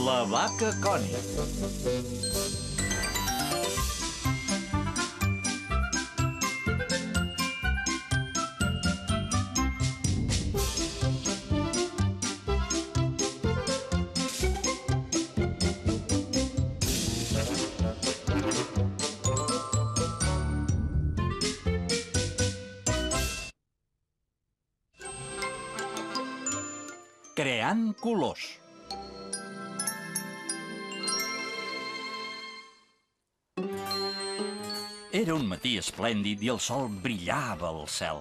La vaca Connie. Creant colors. Era un matí esplèndid i el sol brillava al cel.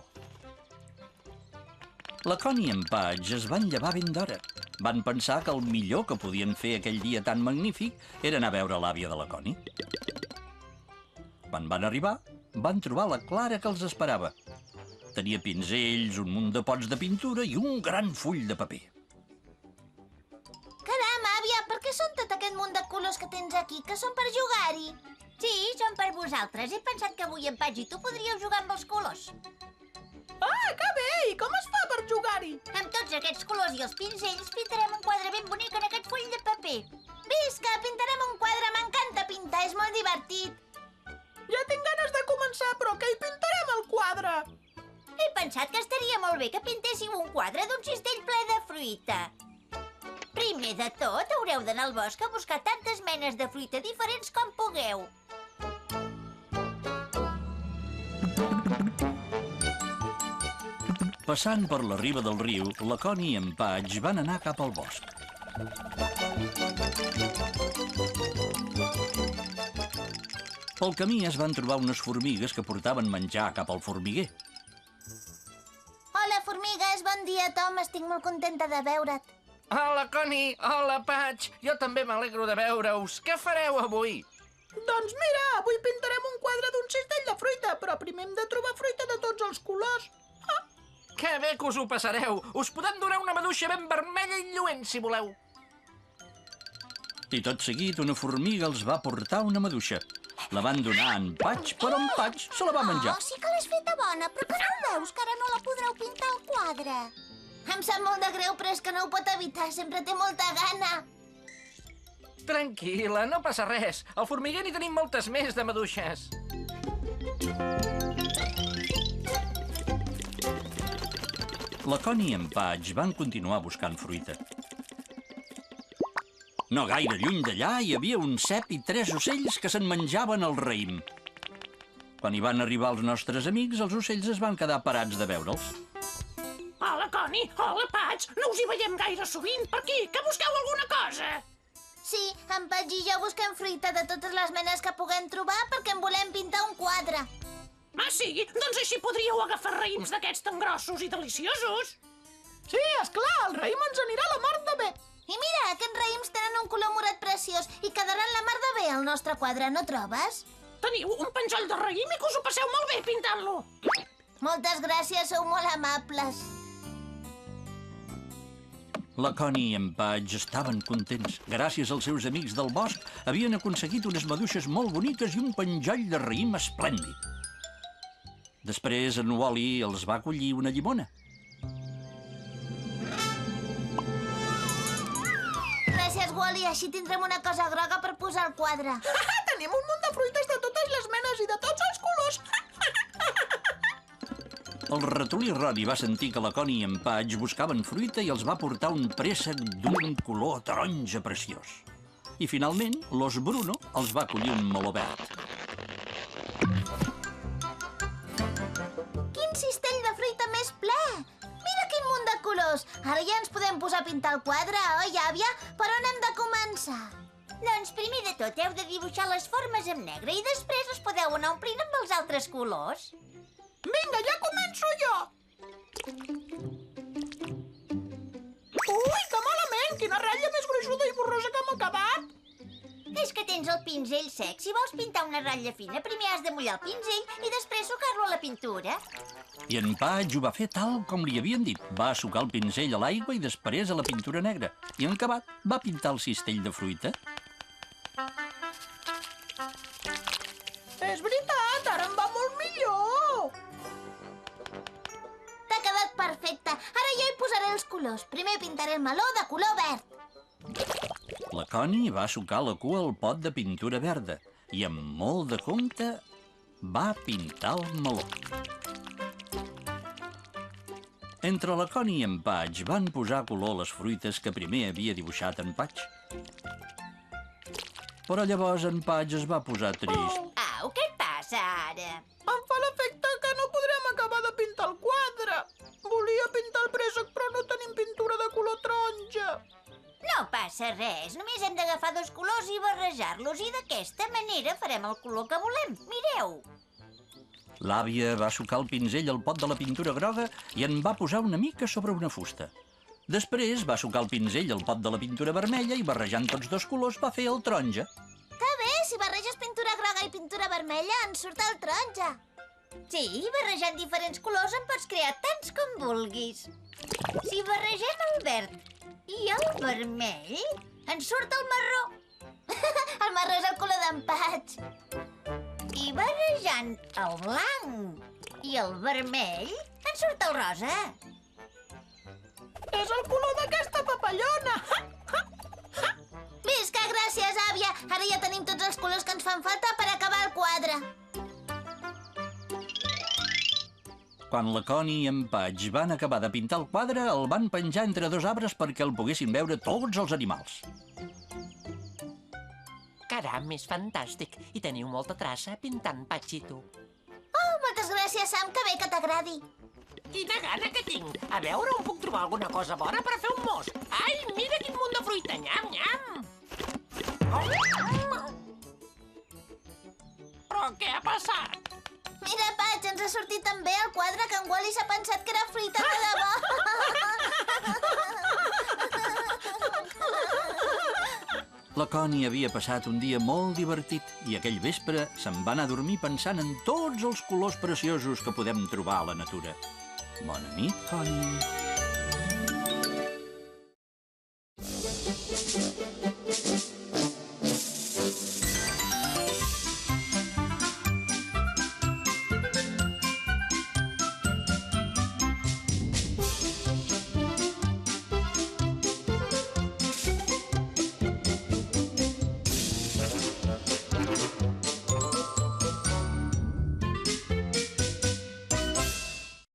La Connie i en Patch es van llevar ben d'hora. Van pensar que el millor que podien fer aquell dia tan magnífic era anar a veure l'àvia de la Connie. Quan van arribar, van trobar la Clara que els esperava. Tenia pinzells, un munt de pots de pintura i un gran full de paper. Caram, àvia, per què són tot aquest munt de colors que tens aquí? Que són per jugar-hi? Sí, són per vosaltres. He pensat que avui en Patch i tu podríeu jugar amb els colors. Ah, que bé! I com es fa per jugar-hi? Amb tots aquests colors i els pinzells pintarem un quadre ben bonic en aquest full de paper. Visca, pintarem un quadre! M'encanta pintar, és molt divertit. Ja tinc ganes de començar, però què hi pintarem al quadre? He pensat que estaria molt bé que pintéssiu un quadre d'un cistell ple de fruita. Primer de tot, haureu d'anar al bosc a buscar tantes menes de fruita diferents com pugueu. Passant per la riba del riu, la Connie i en Patch van anar cap al bosc. Pel camí es van trobar unes formigues que portaven menjar cap al formiguer. Hola, formigues, bon dia, Tom. Estic molt contenta de veure't. Hola, Connie. Hola, Patch. Jo també m'alegro de veure-us. Què fareu avui? Doncs mira, avui pintarem un quadre d'un cistell de fruita, però primer hem de trobar fruita de tots els colors. Que bé que us ho passareu. Us podem donar una maduixa ben vermella i lluent, si voleu. I tot seguit una formiga els va portar una maduixa. La van donar a en Patch, però en Patch se la va menjar. Oh, sí que l'has feta bona, però que no veus que ara no la podreu pintar al quadre? Em sap molt de greu, però és que no ho pot evitar. Sempre té molta gana. Tranquil·la, no passa res. Al formiguer n'hi tenim moltes més de maduixes. La Connie i en Patch van continuar buscant fruita. No gaire lluny d'allà hi havia un cep i 3 ocells que se'n menjaven el raïm. Quan hi van arribar els nostres amics, els ocells es van quedar parats de veure'ls. Hola, Connie. Hola, Patch. No us hi veiem gaire sovint per aquí. Que busqueu alguna cosa? Sí, en Patch i jo busquem fruita de totes les menes que puguem trobar perquè en volem pintar un quadre. Ah, sí? Doncs així podríeu agafar raïms d'aquests tan grossos i deliciosos. Sí, esclar, el raïm ens anirà la mar de bé. I mira, aquests raïms tenen un color morat preciós i quedaran la mar de bé al nostre quadre, no trobes? Teniu un penjoll de raïm i que us ho passeu molt bé pintant-lo. Moltes gràcies, sou molt amables. La Connie i en Patch estaven contents. Gràcies als seus amics del bosc havien aconseguit unes maduixes molt boniques i un penjoll de raïm esplèndid. Després en Wally els va collir una llimona. Gràcies, Wally, així tindrem una cosa groga per posar al quadre. Tenim un munt de fruites de totes les menes i de tots els colors. El ratolí Roddy va sentir que la Connie i en Patch buscaven fruita i els va portar un préssec d'un color taronja preciós. I finalment, l'os Bruno els va collir un meló verd. Quin cistell de fruita més ple! Mira quin munt de colors! Ara ja ens podem posar a pintar el quadre, oi, àvia? Per on hem de començar? Doncs primer de tot heu de dibuixar les formes en negre i després les podeu anar omplint amb els altres colors. Vinga, ja començo jo. Ui, que malament! Quina ratlla més gruixuda i borrosa que hem acabat. És que tens el pinzell sec. Si vols pintar una ratlla fina, primer has de mullar el pinzell i després sucar-lo a la pintura. I en Patch ho va fer tal com li havien dit. Va sucar el pinzell a l'aigua i després a la pintura negra. I en acabat va pintar el cistell de fruita. És veritat, ara em va molt millor. T'ha quedat perfecte. Ara jo hi posaré els colors. Primer pintaré el meló de color verd. La Connie va sucar la cua al pot de pintura verda i amb molt de compte va pintar el meló. Entre la Connie i en Patch van posar color a les fruites que primer havia dibuixat en Patch. Però llavors en Patch es va posar trist. Au, què et passa ara? Em fa l'efecte que no podrem acabar de pintar el quadre. Volia pintar el préssec, però no tenim pintura de color taronja. No passa res, només hem d'agafar 2 colors i barrejar-los i d'aquesta manera farem el color que volem. Mireu! L'àvia va sucar el pinzell al pot de la pintura groga i en va posar una mica sobre una fusta. Després va sucar el pinzell al pot de la pintura vermella i barrejant tots 2 colors va fer el taronja. Que bé, si barreges pintura groga i pintura vermella, en surt el taronja. Sí, barrejant diferents colors en pots crear tants com vulguis. Si barregem el verd i el vermell, en surt el marró. El marró és el color d'en Patch. I barrejant el blanc i el vermell, en surt el rosa. És el color d'aquesta papallona. Visca, gràcies, àvia. Ara ja tenim tots els colors que ens fan falta per acabar el quadre. Quan la Connie i en Patch van acabar de pintar el quadre, el van penjar entre 2 arbres perquè el poguessin veure tots els animals. Caram, és fantàstic. I teniu molta traça pintant Patch i tu. Oh, moltes gràcies, Sam, que bé que t'agradi. Quina gana que tinc! A veure on puc trobar alguna cosa bona per fer un mos. Ai, mira quin munt de fruita! Nyam, nyam! Però què ha passat? Mira, Patch, ens ha sortit tan bé el quadre que en Wally s'ha pensat que era fruita de debò. La Connie havia passat un dia molt divertit i aquell vespre se'n va anar a dormir pensant en tots els colors preciosos que podem trobar a la natura. Bona nit, Connie.